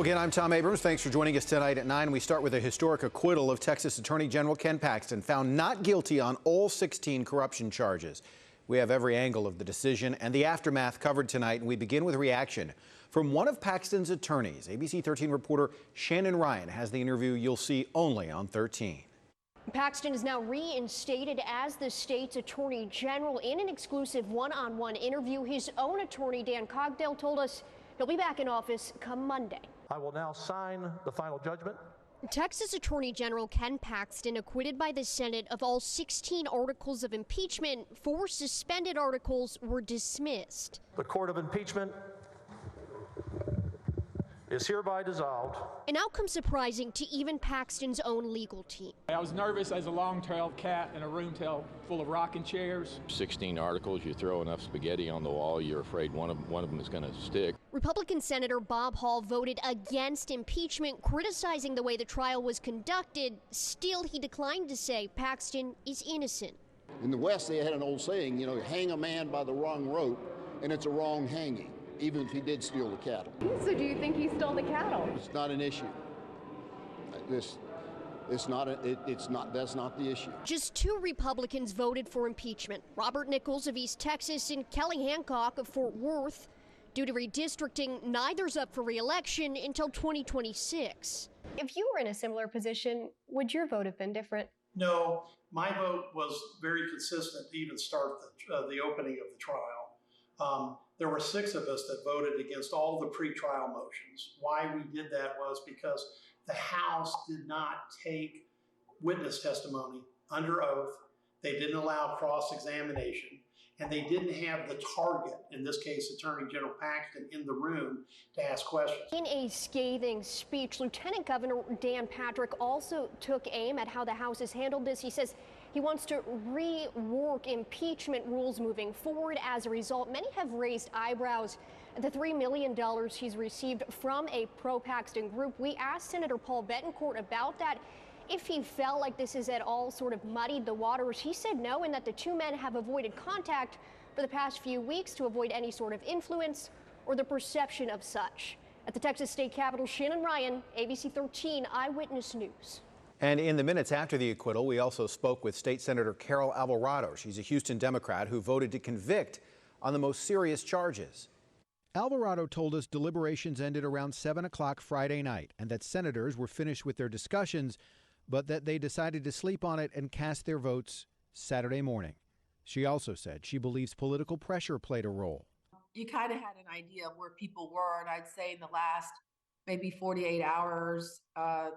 Again, I'm Tom Abrams. Thanks for joining us tonight at 9. We start with a historic acquittal of Texas Attorney General Ken Paxton, found not guilty on all 16 corruption charges. We have every angle of the decision and the aftermath covered tonight, and we begin with reaction from one of Paxton's attorneys. ABC 13 reporter Shannon Ryan has the interview you'll see only on 13. Paxton is now reinstated as the state's attorney general. In an exclusive one-on-one interview, his own attorney, Dan Cogdell, told us he'll be back in office come Monday. I will now sign the final judgment. Texas Attorney General Ken Paxton acquitted by the Senate of all 16 articles of impeachment. 4 suspended articles were dismissed. The court of impeachment is hereby dissolved. An outcome surprising to even Paxton's own legal team. I was nervous as a long-tailed cat in a room full of rocking chairs. 16 articles, you throw enough spaghetti on the wall, you're afraid one of them is going to stick. Republican Senator Bob Hall voted against impeachment, criticizing the way the trial was conducted. Still, he declined to say Paxton is innocent. In the West, they had an old saying, hang a man by the wrong rope, and it's a wrong hanging, even if he did steal the cattle. So do you think he stole the cattle? It's not an issue. That's not the issue. Just 2 Republicans voted for impeachment. Robert Nichols of East Texas and Kelly Hancock of Fort Worth. Due to redistricting, neither's up for re-election until 2026. If you were in a similar position, would your vote have been different? No, my vote was very consistent to even start the opening of the trial. There were 6 of us that voted against all the pretrial motions. Why we did that was because the House did not take witness testimony under oath. They didn't allow cross-examination, and they didn't have the target, in this case Attorney General Paxton, in the room to ask questions. In a scathing speech, Lieutenant Governor Dan Patrick also took aim at how the House has handled this. He says he wants to rework impeachment rules moving forward. As a result, many have raised eyebrows at the $3 million he's received from a pro-Paxton group. We asked Senator Paul Bettencourt about that, if he felt like this is at all sort of muddied the waters. He said no, and that the 2 men have avoided contact for the past few weeks to avoid any sort of influence or the perception of such. At the Texas State Capitol, Shannon Ryan, ABC 13 Eyewitness News. And in the minutes after the acquittal, we also spoke with State Senator Carol Alvarado. She's a Houston Democrat who voted to convict on the most serious charges. Alvarado told us deliberations ended around 7 o'clock Friday night and that senators were finished with their discussions, but that they decided to sleep on it and cast their votes Saturday morning. She also said she believes political pressure played a role. You kind of had an idea of where people were, and I'd say in the last maybe 48 hours,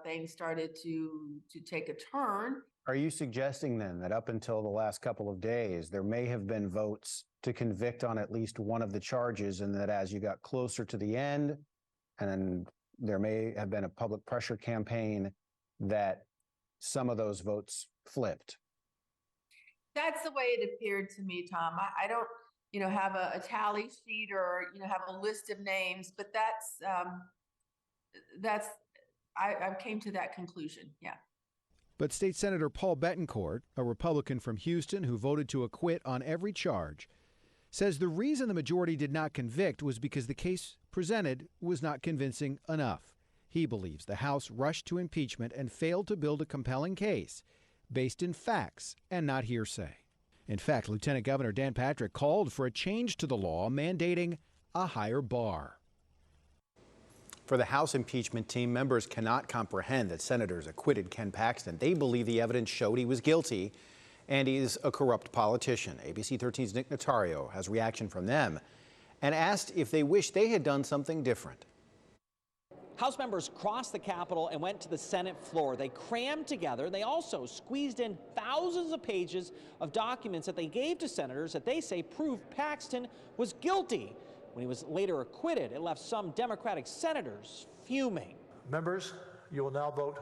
things started to take a turn. Are you suggesting then that up until the last couple of days, there may have been votes to convict on at least one of the charges, and that as you got closer to the end, and there may have been a public pressure campaign, that some of those votes flipped? That's the way it appeared to me, Tom. I don't, have a tally sheet or, have a list of names, but I came to that conclusion. Yeah. But State Senator Paul Bettencourt, a Republican from Houston who voted to acquit on every charge, says the reason the majority did not convict was because the case presented was not convincing enough. He believes the House rushed to impeachment and failed to build a compelling case based in facts and not hearsay. In fact, Lieutenant Governor Dan Patrick called for a change to the law mandating a higher bar. For the House impeachment team, members cannot comprehend that senators acquitted Ken Paxton. They believe the evidence showed he was guilty and he's a corrupt politician. ABC 13's Nick Notario has reaction from them and asked if they wish they had done something different. House members crossed the Capitol and went to the Senate floor. They crammed together. They also squeezed in thousands of pages of documents that they gave to senators that they say proved Paxton was guilty. When he was later acquitted, it left some Democratic senators fuming. Members, you will now vote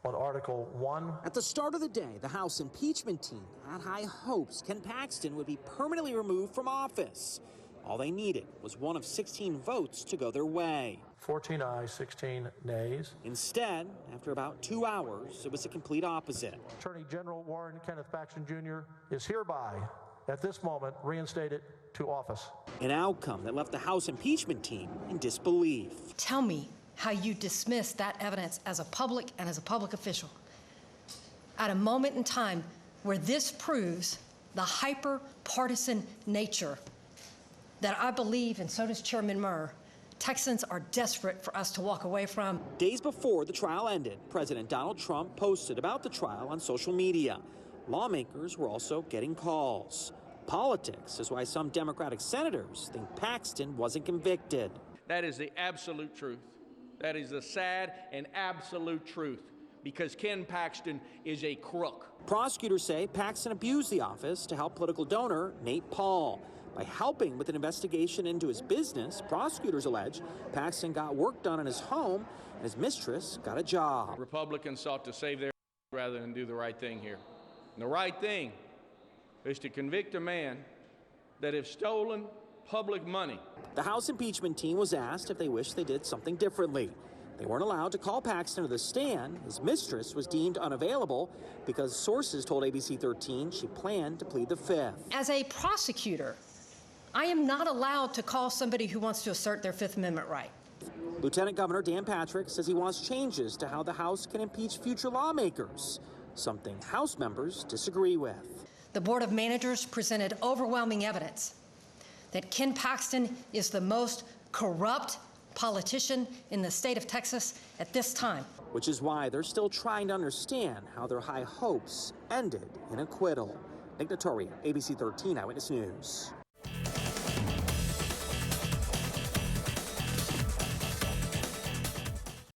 on Article 1. At the start of the day, the House impeachment team had high hopes Ken Paxton would be permanently removed from office. All they needed was one of 16 votes to go their way. 14 ayes, 16 nays. Instead, after about 2 hours, it was the complete opposite. Attorney General Warren Kenneth Paxton Jr. is hereby, at this moment, reinstated to office. An outcome that left the House impeachment team in disbelief. Tell me, how you dismiss that evidence as a public and as a public official at a moment in time where this proves the hyper-partisan nature that I believe, and so does Chairman Murr, Texans are desperate for us to walk away from. Days before the trial ended, President Donald Trump posted about the trial on social media. Lawmakers were also getting calls. Politics is why some Democratic senators think Paxton wasn't convicted. That is the absolute truth. That is the sad and absolute truth, because Ken Paxton is a crook. Prosecutors say Paxton abused the office to help political donor Nate Paul. By helping with an investigation into his business, prosecutors allege Paxton got work done in his home and his mistress got a job. Republicans sought to save their rather than do the right thing here. And the right thing is to convict a man that has stolen public money. The House impeachment team was asked if they wish they did something differently. They weren't allowed to call Paxton to the stand. His mistress was deemed unavailable because sources told ABC 13 she planned to plead the Fifth. As a prosecutor, I am not allowed to call somebody who wants to assert their Fifth Amendment right. Lieutenant Governor Dan Patrick says he wants changes to how the House can impeach future lawmakers, something House members disagree with. The Board of Managers presented overwhelming evidence that Ken Paxton is the most corrupt politician in the state of Texas at this time. Which is why they're still trying to understand how their high hopes ended in acquittal. Nick Notori, ABC 13 Eyewitness News.